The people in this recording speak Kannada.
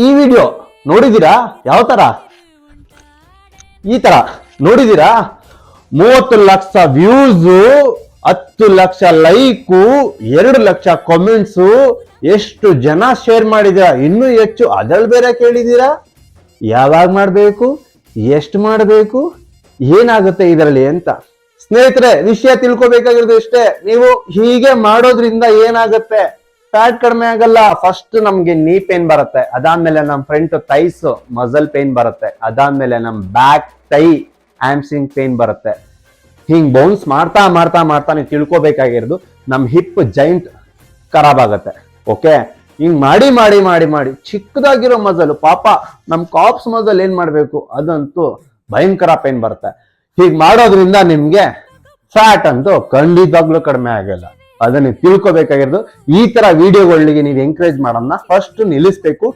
ಈ ವಿಡಿಯೋ ನೋಡಿದೀರಾ? ಯಾವ ತರ ಈ ತರ ನೋಡಿದೀರಾ? 30 lakh views, 10 lakh like, 2 lakh comments, ಎಷ್ಟು ಜನ ಶೇರ್ ಮಾಡಿದೀರಾ, ಇನ್ನೂ ಹೆಚ್ಚು ಅದರಲ್ಲಿ ಬೇರೆ ಕೇಳಿದೀರಾ? ಯಾವಾಗ ಮಾಡಬೇಕು, ಎಷ್ಟು ಮಾಡಬೇಕು, ಏನಾಗುತ್ತೆ ಇದರಲ್ಲಿ ಅಂತ. ಸ್ನೇಹಿತರೆ, ವಿಷಯ ತಿಳ್ಕೊಬೇಕಾಗಿರೋದು ಇಷ್ಟೇ. ನೀವು ಹೀಗೆ ಮಾಡೋದ್ರಿಂದ ಏನಾಗುತ್ತೆ? ಫ್ಯಾಟ್ ಕಡಿಮೆ ಆಗಲ್ಲ. ಫಸ್ಟ್ ನಮ್ಗೆ ನೀ ಪೇನ್ ಬರುತ್ತೆ, ಅದಾದ್ಮೇಲೆ ನಮ್ ಫ್ರಂಟ್ ಥೈಸ್ ಮಸಲ್ ಪೇನ್ ಬರುತ್ತೆ, ಅದಾದ್ಮೇಲೆ ನಮ್ ಬ್ಯಾಕ್ ಥೈ ಆಮ್ಸ್ಟ್ರಿಂಗ್ ಪೇನ್ ಬರುತ್ತೆ. ಹಿಂಗ್ ಬೌನ್ಸ್ ಮಾಡ್ತಾ ಮಾಡ್ತಾ ಮಾಡ್ತಾ ನೀವು ತಿಳ್ಕೊಬೇಕಾಗಿರೋದು ನಮ್ ಹಿಪ್ ಜೈಂಟ್ ಖರಾಬ್ ಆಗತ್ತೆ. ಓಕೆ, ಹಿಂಗ್ ಮಾಡಿ ಮಾಡಿ ಮಾಡಿ ಮಾಡಿ ಚಿಕ್ಕದಾಗಿರೋ ಮಸಲ್, ಪಾಪ ನಮ್ ಕಾಪ್ಸ್ ಮಸಲ್ ಏನ್ ಮಾಡ್ಬೇಕು, ಅದಂತೂ ಭಯಂಕರ ಪೇನ್ ಬರುತ್ತೆ. ಹೀಗ್ ಮಾಡೋದ್ರಿಂದ ನಿಮ್ಗೆ ಫ್ಯಾಟ್ ಅಂತೂ ಖಂಡಿತವಾಗ್ಲೂ ಕಡಿಮೆ ಆಗಲ್ಲ. ಅದನ್ನ ತಿಳ್ಕೊಬೇಕಾಗಿರೋದು. ಈ ತರ ವಿಡಿಯೋಗಳಿಗೆ ನೀವು ಎಂಕರೇಜ್ ಮಾಡೋದನ್ನ ಫಸ್ಟ್ ನಿಲ್ಲಿಸ್ಬೇಕು.